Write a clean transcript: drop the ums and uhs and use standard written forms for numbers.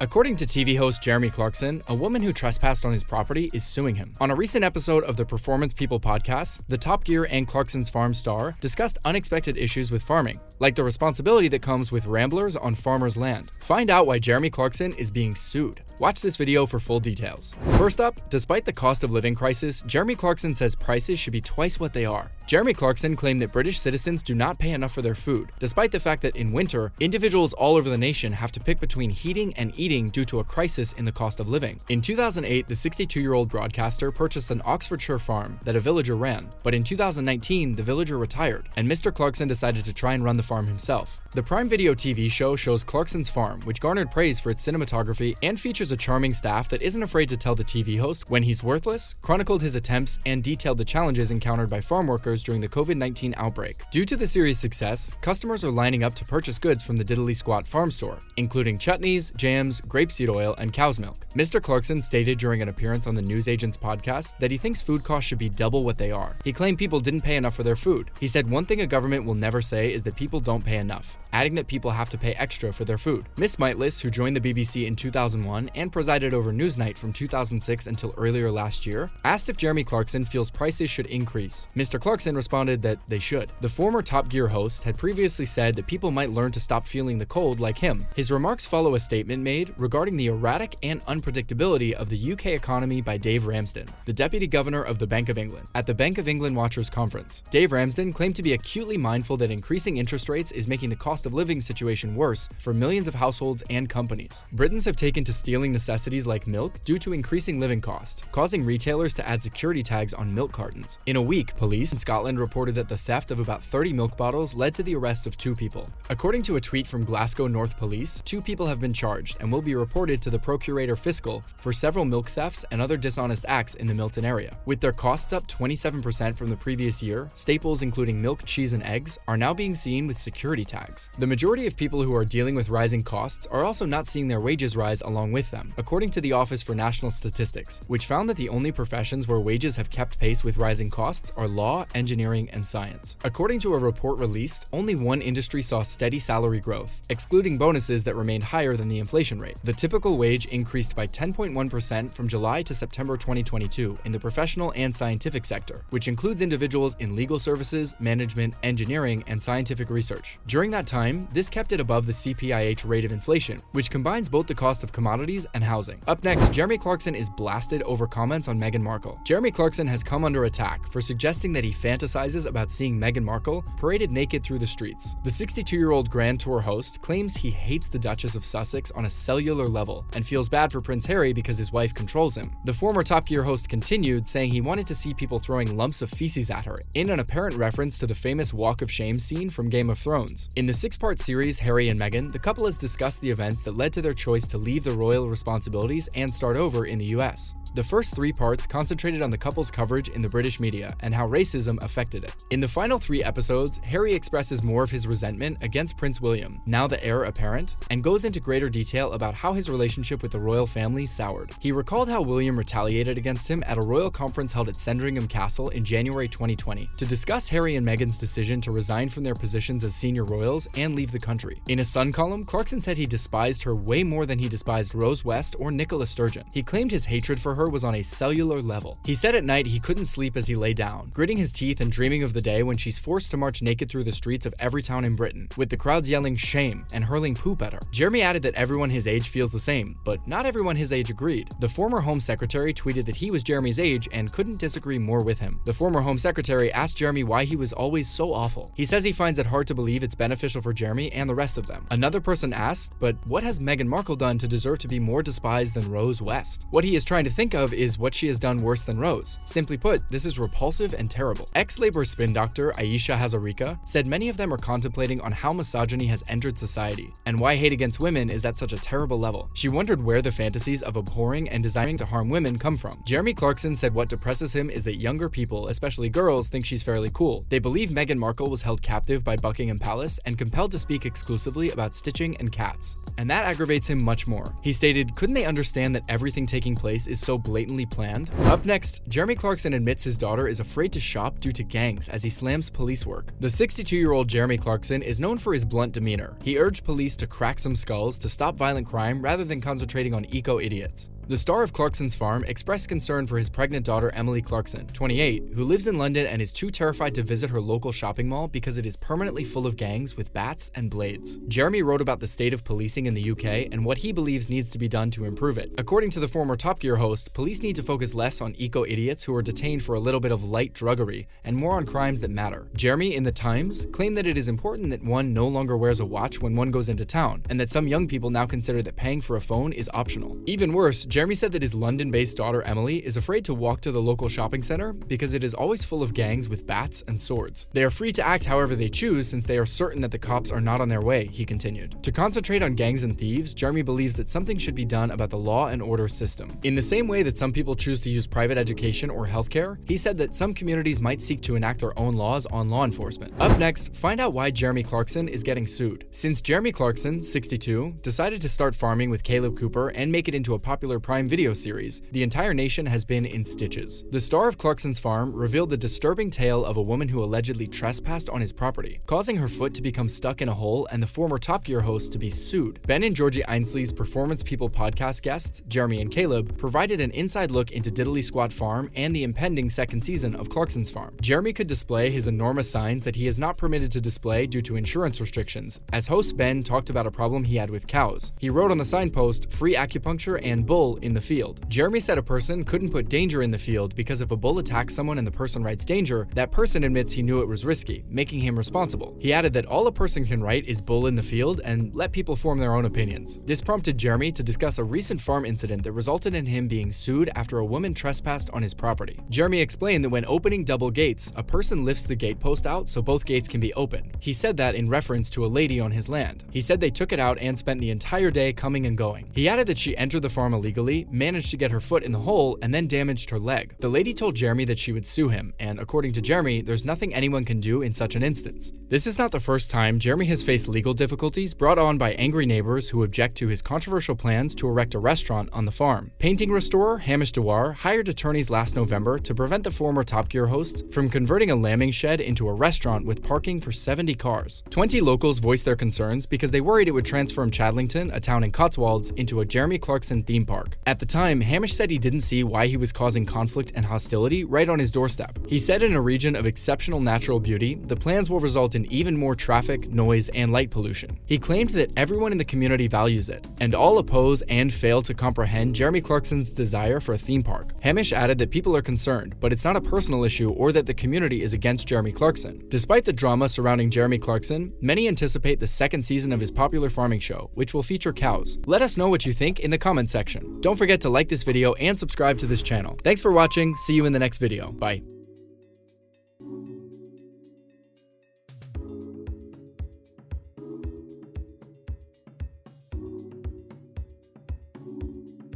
According to TV host Jeremy Clarkson, a woman who trespassed on his property is suing him. On a recent episode of the Performance People podcast, the Top Gear and Clarkson's Farm star discussed unexpected issues with farming, like the responsibility that comes with ramblers on farmers' land. Find out why Jeremy Clarkson is being sued. Watch this video for full details. First up, despite the cost of living crisis, Jeremy Clarkson says prices should be twice what they are. Jeremy Clarkson claimed that British citizens do not pay enough for their food, despite the fact that in winter, individuals all over the nation have to pick between heating and eating due to a crisis in the cost of living. In 2008, the 62-year-old broadcaster purchased an Oxfordshire farm that a villager ran, but in 2019, the villager retired, and Mr. Clarkson decided to try and run the farm himself. The Prime Video TV show shows Clarkson's farm, which garnered praise for its cinematography and features a charming staff that isn't afraid to tell the TV host when he's worthless, chronicled his attempts, and detailed the challenges encountered by farm workers during the COVID-19 outbreak. Due to the series' success, customers are lining up to purchase goods from the Diddly Squat farm store, including chutneys, jams, grapeseed oil, and cow's milk. Mr. Clarkson stated during an appearance on the Newsagents podcast that he thinks food costs should be double what they are. He claimed people didn't pay enough for their food. He said one thing a government will never say is that people don't pay enough, adding that people have to pay extra for their food. Miss Mightless, who joined the BBC in 2001 and presided over Newsnight from 2006 until earlier last year, asked if Jeremy Clarkson feels prices should increase. Mr. Clarkson responded that they should. The former Top Gear host had previously said that people might learn to stop feeling the cold like him. His remarks follow a statement made regarding the erratic and unpredictability of the UK economy by Dave Ramsden, the Deputy Governor of the Bank of England, at the Bank of England Watchers Conference. Dave Ramsden claimed to be acutely mindful that increasing interest rates is making the cost of living situation worse for millions of households and companies. Britons have taken to stealing necessities like milk due to increasing living costs, causing retailers to add security tags on milk cartons. In a week, police in Scotland reported that the theft of about 30 milk bottles led to the arrest of 2 people. According to a tweet from Glasgow North Police, 2 people have been charged and will be reported to the Procurator Fiscal for several milk thefts and other dishonest acts in the Milton area. With their costs up 27% from the previous year, staples including milk, cheese, and eggs are now being seen with security tags. The majority of people who are dealing with rising costs are also not seeing their wages rise along with them, according to the Office for National Statistics, which found that the only professions where wages have kept pace with rising costs are law, engineering, and science. According to a report released, only one industry saw steady salary growth, excluding bonuses that remained higher than the inflation rate. The typical wage increased by 10.1% from July to September 2022 in the professional and scientific sector, which includes individuals in legal services, management, engineering, and scientific research. During that time, this kept it above the CPIH rate of inflation, which combines both the cost of commodities and housing. Up next, Jeremy Clarkson is blasted over comments on Meghan Markle. Jeremy Clarkson has come under attack for suggesting that he fantasizes about seeing Meghan Markle paraded naked through the streets. The 62-year-old Grand Tour host claims he hates the Duchess of Sussex on a cellular level and feels bad for Prince Harry because his wife controls him. The former Top Gear host continued, saying he wanted to see people throwing lumps of feces at her, in an apparent reference to the famous Walk of Shame scene from Game of Thrones. In the 6-part series Harry and Meghan, the couple has discussed the events that led to their choice to leave the royal responsibilities and start over in the US. The first 3 parts concentrated on the couple's coverage in the British media and how racism affected it. In the final 3 episodes, Harry expresses more of his resentment against Prince William, now the heir apparent, and goes into greater detail about how his relationship with the royal family soured. He recalled how William retaliated against him at a royal conference held at Sandringham Castle in January 2020 to discuss Harry and Meghan's decision to resign from their positions as senior royals and leave the country. In a Sun column, Clarkson said he despised her way more than he despised Rose West or Nicola Sturgeon. He claimed his hatred for her was on a cellular level. He said at night he couldn't sleep as he lay down, gritting his teeth and dreaming of the day when she's forced to march naked through the streets of every town in Britain, with the crowds yelling shame and hurling poop at her. Jeremy added that everyone his age feels the same, but not everyone his age agreed. The former Home Secretary tweeted that he was Jeremy's age and couldn't disagree more with him. The former Home Secretary asked Jeremy why he was always so awful. He says he finds it hard to believe it's beneficial for Jeremy and the rest of them. Another person asked, but what has Meghan Markle done to deserve to be more despised than Rose West? What he is trying to think of is what she has done worse than Rose. Simply put, this is repulsive and terrible. Ex-Labor spin doctor Ayesha Hazarika said many of them are contemplating on how misogyny has entered society and why hate against women is at such a terrible level. She wondered where the fantasies of abhorring and desiring to harm women come from. Jeremy Clarkson said what depresses him is that younger people, especially girls, think she's fairly cool. They believe Meghan Markle was held captive by Buckingham Palace and compelled to speak exclusively about stitching and cats. And that aggravates him much more. He stated, couldn't they understand that everything taking place is so blatantly planned? Up next, Jeremy Clarkson admits his daughter is afraid to shop due to gangs as he slams police work. The 62-year-old Jeremy Clarkson is known for his blunt demeanor. He urged police to crack some skulls to stop violent crime rather than concentrating on eco-idiots. The star of Clarkson's Farm expressed concern for his pregnant daughter Emily Clarkson, 28, who lives in London and is too terrified to visit her local shopping mall because it is permanently full of gangs with bats and blades. Jeremy wrote about the state of policing in the UK and what he believes needs to be done to improve it. According to the former Top Gear host, police need to focus less on eco-idiots who are detained for a little bit of light druggery and more on crimes that matter. Jeremy, in The Times, claimed that it is important that one no longer wears a watch when one goes into town, and that some young people now consider that paying for a phone is optional. Even worse, Jeremy said that his London-based daughter Emily is afraid to walk to the local shopping center because it is always full of gangs with bats and swords. They are free to act however they choose since they are certain that the cops are not on their way, he continued. To concentrate on gangs and thieves, Jeremy believes that something should be done about the law and order system. In the same way that some people choose to use private education or healthcare, he said that some communities might seek to enact their own laws on law enforcement. Up next, find out why Jeremy Clarkson is getting sued. Since Jeremy Clarkson, 62, decided to start farming with Caleb Cooper and make it into a popular Prime Video series, the entire nation has been in stitches. The star of Clarkson's Farm revealed the disturbing tale of a woman who allegedly trespassed on his property, causing her foot to become stuck in a hole and the former Top Gear host to be sued. Ben and Georgie Ainsley's Performance People podcast guests, Jeremy and Caleb, provided an inside look into Diddly Squat Farm and the impending second season of Clarkson's Farm. Jeremy could display his enormous signs that he is not permitted to display due to insurance restrictions, as host Ben talked about a problem he had with cows. He wrote on the signpost, "Free acupuncture and bull in the field." Jeremy said a person couldn't put danger in the field because if a bull attacks someone and the person writes danger, that person admits he knew it was risky, making him responsible. He added that all a person can write is bull in the field and let people form their own opinions. This prompted Jeremy to discuss a recent farm incident that resulted in him being sued after a woman trespassed on his property. Jeremy explained that when opening double gates, a person lifts the gate post out so both gates can be open. He said that in reference to a lady on his land. He said they took it out and spent the entire day coming and going. He added that she entered the farm illegally, managed to get her foot in the hole, and then damaged her leg. The lady told Jeremy that she would sue him, and according to Jeremy, there's nothing anyone can do in such an instance. This is not the first time Jeremy has faced legal difficulties brought on by angry neighbors who object to his controversial plans to erect a restaurant on the farm. Painting restorer Hamish Dewar hired attorneys last November to prevent the former Top Gear host from converting a lambing shed into a restaurant with parking for 70 cars. 20 locals voiced their concerns because they worried it would transform Chadlington, a town in Cotswolds, into a Jeremy Clarkson theme park. At the time, Hamish said he didn't see why he was causing conflict and hostility right on his doorstep. He said in a region of exceptional natural beauty, the plans will result in even more traffic, noise, and light pollution. He claimed that everyone in the community values it, and all oppose and fail to comprehend Jeremy Clarkson's desire for a theme park. Hamish added that people are concerned, but it's not a personal issue or that the community is against Jeremy Clarkson. Despite the drama surrounding Jeremy Clarkson, many anticipate the second season of his popular farming show, which will feature cows. Let us know what you think in the comment section. Don't forget to like this video and subscribe to this channel. Thanks for watching. See you in the next video. Bye.